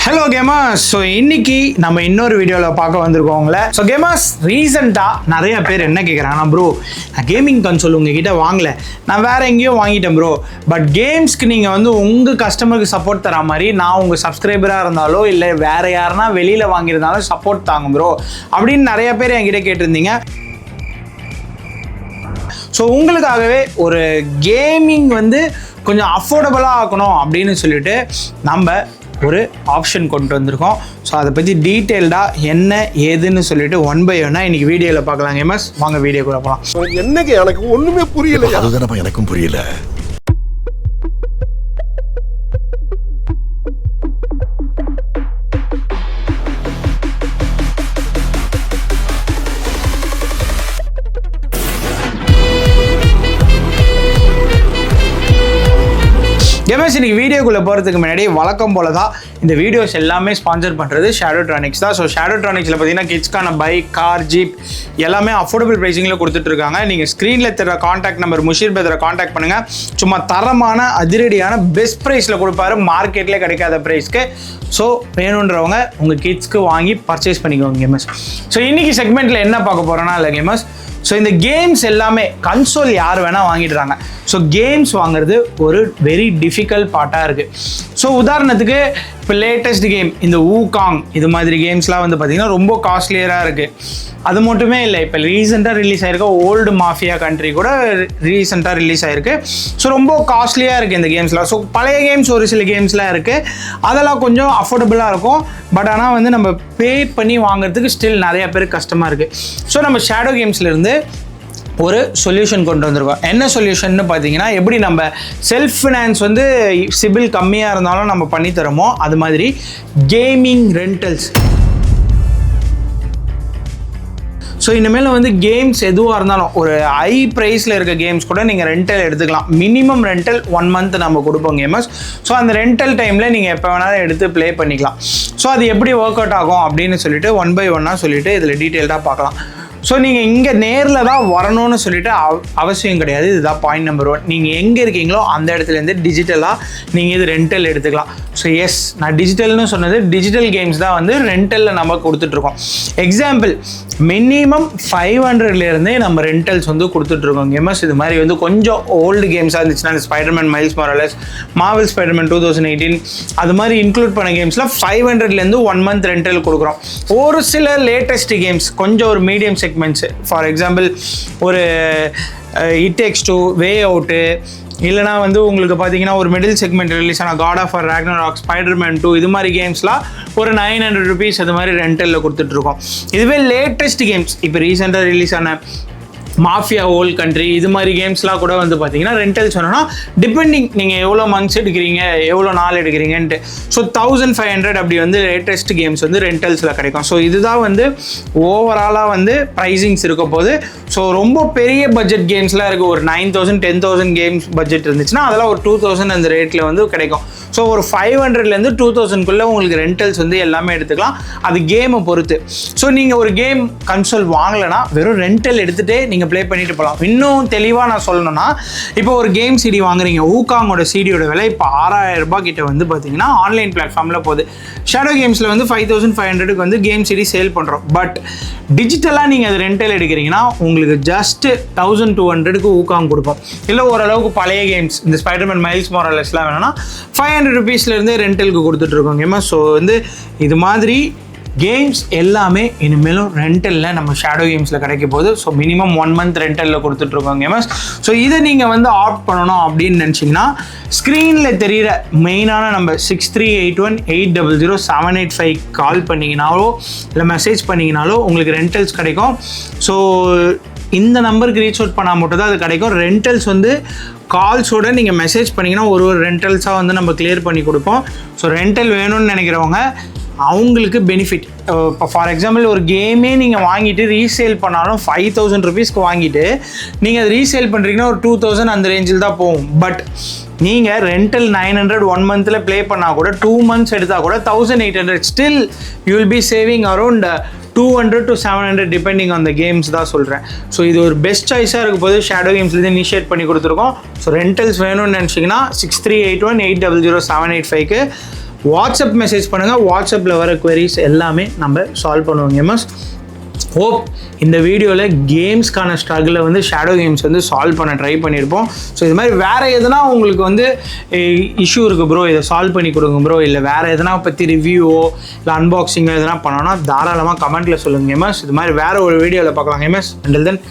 Hello gamers. So இன்னைக்கு நம்ம இன்னொரு வீடியோவில் பார்க்க வந்திருக்கோம் உங்களை. ஸோ கேமர்ஸ், ரீசெண்டாக நிறைய பேர் என்ன கேட்குறாங்கன்னா, ப்ரோ நான் கேமிங் கன்சோல் உங்ககிட்ட வாங்கலை, நான் வேறு எங்கேயோ வாங்கிட்டேன் ப்ரோ, பட் கேம்ஸ்க்கு நீங்கள் வந்து உங்கள் கஸ்டமருக்கு சப்போர்ட் தர மாதிரி நான் உங்கள் சப்ஸ்கிரைபராக இருந்தாலோ இல்லை வேறு யாருன்னா வெளியில் வாங்கியிருந்தாலும் சப்போர்ட் தாங்க ப்ரோ அப்படின்னு நிறைய பேர் என்கிட்ட கேட்டிருந்தீங்க. ஸோ உங்களுக்காகவே ஒரு கேமிங் வந்து கொஞ்சம் அஃபோர்டபுளாக ஆக்கணும் அப்படின்னு சொல்லிட்டு நம்ம ஒரு ஆப்ஷன் கொண்டு வந்திருக்கோம். ஸோ அதை பற்றி டீட்டெயில்டாக என்ன ஏதுன்னு சொல்லிட்டு ஒன் பை ஒன்னாக இன்னைக்கு வீடியோவில் பார்க்கலாம். கேமர்ஸ், வாங்க வீடியோக்குள்ள போகலாம். என்னங்க எனக்கு ஒன்றுமே புரியல. அதுதானப்பா எனக்கும் புரியல. கேமர்ஸ், இன்னைக்கு வீடியோக்குள்ளே போகிறதுக்கு முன்னாடி வழக்கம் போல தான் இந்த வீடியோஸ் எல்லாமே ஸ்பான்சர் பண்ணுறது ஷேடோட்ரானிக்ஸ் தான். ஸோ ஷேடோட்ரானிக்ஸில் பார்த்தீங்கன்னா கிட்ஸ்க்கான பைக், கார், ஜீப் எல்லாமே அஃபோர்டபுள் ப்ரைஸிங்கில் கொடுத்துட்ருக்காங்க. நீங்கள் ஸ்க்ரீனில் தர காண்டாக்ட் நம்பர் முஷீர் பிரதரை காண்டாக்ட் பண்ணுங்கள். சும்மா தரமான அதிரடியான பெஸ்ட் ப்ரைஸில் கொடுப்பாரு, மார்க்கெட்லேயே கிடைக்காத ப்ரைஸ்க்கு. ஸோ வேணுன்றவங்க உங்கள் கிட்ஸ்க்கு வாங்கி பர்ச்சேஸ் பண்ணிக்கோங்க கேமர்ஸ். ஸோ இன்றைக்கி செக்மெண்ட்டில் என்ன பார்க்க போகிறோன்னா இல்லை கேமர்ஸ், ஸோ இந்த கேம்ஸ் எல்லாமே கன்சோல் யார் வேணால் வாங்கிடுறாங்க. ஸோ கேம்ஸ் வாங்குறது ஒரு வெரி டிஃபிகல்ட் பார்ட்டாக இருக்குது. ஸோ உதாரணத்துக்கு இப்போ லேட்டஸ்ட் கேம் இந்த ஊகாங் இது மாதிரி கேம்ஸ்லாம் வந்து பார்த்திங்கன்னா ரொம்ப காஸ்ட்லியராக இருக்குது. அது மட்டுமே இல்லை, இப்போ ரீசெண்டாக ரிலீஸ் ஆகிருக்க ஓல்டு மாஃபியா கண்ட்ரி கூட ரீசெண்டாக ரிலீஸ் ஆகிருக்கு. ஸோ ரொம்ப காஸ்ட்லியாக இருக்குது இந்த கேம்ஸ்லாம். ஸோ பழைய கேம்ஸ் ஒரு சில கேம்ஸ்லாம் இருக்குது, அதெல்லாம் கொஞ்சம் அஃபோர்டபுளாக இருக்கும். பட் ஆனால் வந்து நம்ம பே பண்ணி வாங்குறதுக்கு ஸ்டில் நிறைய பேருக்கு கஷ்டமாக இருக்குது. ஸோ நம்ம ஷேடோ கேம்ஸ்லேருந்து ஒரு சொல்யூஷன் கொண்டு வந்திருக்கோம். என்ன சொல்யூஷன்னு பார்த்தீங்கன்னா, எப்படி நம்ம செல்ஃப் ஃபினான்ஸ் வந்து சிபில் கம்மியாக இருந்தாலும் நம்ம பண்ணித்தரோமோ அது மாதிரி கேமிங் ரெண்டல்ஸ். ஸோ இனிமேல் வந்து கேம்ஸ் எதுவாக இருந்தாலும் ஒரு ஹை ப்ரைஸில் இருக்க கேம்ஸ் கூட நீங்கள் ரெண்டல் எடுத்துக்கலாம். மினிமம் ரெண்டல் 1 month நம்ம கொடுப்போம் கேமர்ஸ். ஸோ அந்த ரெண்டல் டைமில் நீங்கள் எப்போ வேணாலும் எடுத்து ப்ளே பண்ணிக்கலாம். ஸோ அது எப்படி ஒர்க் அவுட் ஆகும் அப்படின்னு சொல்லிட்டு ஒன் பை ஒன்னாக சொல்லிட்டு இதில் டீட்டெயில்டாக பார்க்கலாம். ஸோ நீங்கள் இங்கே நேரில் தான் வரணும்னு சொல்லிட்டு அவசியம் கிடையாது. இதுதான் பாயிண்ட் நம்பர் 1. நீங்கள் எங்கே இருக்கீங்களோ அந்த இடத்துலேருந்து டிஜிட்டலாக நீங்கள் இது ரெண்டல் எடுத்துக்கலாம். ஸோ எஸ், நான் டிஜிட்டல்னு சொன்னது டிஜிட்டல் கேம்ஸ் தான் வந்து ரெண்டலில் நம்ம கொடுத்துட்ருக்கோம். எக்ஸாம்பிள், மினிமம் 500லேருந்தே நம்ம ரெண்டல்ஸ் வந்து கொடுத்துட்ருக்கோம் கேமர்ஸ். இது மாதிரி வந்து கொஞ்சம் ஓல்டு கேம்ஸாக இருந்துச்சுன்னா இந்த Spiderman miles Morales, Marvel Spiderman 2018 அது மாதிரி இன்க்ளூட் பண்ண கேம்ஸில் 500லேருந்து 1 month ரெண்டல் கொடுக்குறோம். ஒரு சில லேட்டஸ்ட் கேம்ஸ் கொஞ்சம் ஒரு மீடியம் செக்மெண்ட்ஸு, ஃபார் எக்ஸாம்பிள் ஒரு It Takes Two, Way Out, இல்லைனா வந்து உங்களுக்கு பார்த்தீங்கன்னா ஒரு மிடில் செக்மெண்ட் ரிலீஸ் ஆன God of War, Ragnarok, Spiderman 2 இது மாதிரி கேம்ஸ்லாம் ஒரு 900 rupees அது மாதிரி ரெண்டலில் கொடுத்துட்ருக்கோம். இதுவே லேட்டஸ்ட் கேம்ஸ் இப்போ ரீசெண்டாக ரிலீஸ் ஆன மாஃபியா ஓல்ட் கண்ட்ரி இது மாதிரி கேம்ஸ்லாம் கூட வந்து பார்த்தீங்கன்னா ரெண்டல் சொன்னோன்னா டிபெண்டிங் நீங்கள் எவ்வளோ மந்த்ஸ் எடுக்கிறீங்க, எவ்வளோ நாள் எடுக்கிறீங்கன்ட்டு. ஸோ 1500 அப்படி வந்து லேட்டஸ்ட் கேம்ஸ் வந்து ரெண்டல்ஸில் கிடைக்கும். ஸோ இதுதான் வந்து ஓவராலாக வந்து ப்ரைஸிங்ஸ் இருக்க போது. ஸோ ரொம்ப பெரிய பட்ஜெட் கேம்ஸ்லாம் இருக்குது, ஒரு 9000 10,000 கேம்ஸ் பட்ஜெட் இருந்துச்சுன்னா அதெல்லாம் ஒரு 2000 அந்த ரேட்டில் வந்து கிடைக்கும். ஸோ ஒரு 500லேருந்து 2000க்குள்ளே உங்களுக்கு ரெண்டல்ஸ் வந்து எல்லாமே எடுத்துக்கலாம், அது கேமை பொறுத்து. ஸோ நீங்கள் ஒரு கேம் கன்சோல் வாங்கலைன்னா வெறும் ரெண்டல் எடுத்துகிட்டே நீங்கள் ப்ளே பண்ணிட்டு போகலாம். இன்னும் தெளிவாக நான் சொல்லணும்னா, இப்போ ஒரு கேம் சிடி வாங்குறீங்க, ஊகாங்கோட சிடியோட விலை இப்போ 6000 ரூபாய் கிட்ட வந்து பார்த்தீங்கன்னா ஆன்லைன் பிளாட்ஃபார்மில் போகுது. ஷேடோ கேம்ஸில் வந்து 5500க்கு வந்து கேம் சிடி சேல் பண்ணுறோம். பட் டிஜிட்டலாக நீங்கள் அது ரெண்டல் எடுக்கிறீங்கன்னா உங்களுக்கு ஜஸ்ட் 1200க்கு ஊகாங் கொடுப்போம். இல்லை ஓரளவுக்கு பழைய கேம்ஸ் இந்த ஸ்பைடர்மேன் மைல்ஸ் மொராலஸ்லாம் வேணும்னா 500 rupeesலேருந்தே ரெண்டலுக்கு கொடுத்துட்ருக்கோங்க. ஸோ வந்து இது மாதிரி கேம்ஸ் எல்லாமே இனிமேலும் ரெண்டலில் நம்ம ஷேடோ கேம்ஸில் கிடைக்க போகுது. ஸோ மினிமம் 1 month ரெண்டலில் கொடுத்துட்ருக்கோம் கேமர்ஸ். ஸோ இதை நீங்கள் வந்து ஆப்ட் பண்ணணும் அப்படின்னு நினச்சிங்கன்னா ஸ்க்ரீனில் தெரிகிற மெயினான நம்பர் 6381800785 கால் பண்ணிங்கனாலோ இல்லை மெசேஜ் பண்ணிங்கனாலோ உங்களுக்கு ரெண்டல்ஸ் கிடைக்கும். ஸோ இந்த நம்பருக்கு ரீச் அவுட் பண்ணால் மட்டும் தான் அது கிடைக்கும். ரெண்டல்ஸ் வந்து கால்ஸோட நீங்கள் மெசேஜ் பண்ணிங்கன்னா ஒரு ரெண்டல்ஸாக வந்து நம்ம கிளியர் பண்ணி கொடுப்போம். ஸோ ரெண்டல் வேணும்னு நினைக்கிறவங்க அவங்களுக்கு பெனிஃபிட். இப்போ ஃபார் எக்ஸாம்பிள் ஒரு கேமே நீங்கள் வாங்கிட்டு ரீசேல் பண்ணாலும் 5000 rupeesக்கு வாங்கிட்டு நீங்கள் அது ரீசேல் பண்ணுறீங்கன்னா ஒரு 2000 அந்த ரேஞ்சில் தான் போகும். பட் நீங்கள் ரெண்டல் 900 1 monthல ப்ளே பண்ணால் கூட 2 months எடுத்தால் கூட 1800 still you will be saving around 200 to 700 depending on the games தான் சொல்கிறேன். ஸோ இது ஒரு பெஸ்ட் சாய்ஸாக இருக்க போது ஷேடோ கேம்ஸ்லேருந்து இனிஷியேட் பண்ணி கொடுத்துருக்கோம். ஸோ ரெண்டல்ஸ் வேணும்னு நினச்சிங்கன்னா 6381800785 வாட்ஸ்அப் மெசேஜ் பண்ணுங்கள். வாட்ஸ்அப்பில் வர queries எல்லாமே நம்ம சால்வ் பண்ணுவோம் கேமர்ஸ். ஹோப் இந்த வீடியோவில் கேம்ஸ்க்கான ஸ்ட்ரகிளை வந்து ஷேடோ கேம்ஸ் வந்து சால்வ் பண்ண ட்ரை பண்ணியிருப்போம். ஸோ இது மாதிரி வேறு எதுனா உங்களுக்கு வந்து இஷ்யூ இருக்குது ப்ரோ, இதை சால்வ் பண்ணி கொடுங்க ப்ரோ, இல்லை வேறு எதனா பற்றி ரிவ்யூவோ இல்லை அன்பாக்சிங்கோ எதனா பண்ணோன்னா தாராளமாக கமெண்ட்டில் சொல்லுங்கள் கேமர்ஸ். இது மாதிரி வேறு ஒரு வீடியோவில் பார்க்கலாம் கேமர்ஸ். Until then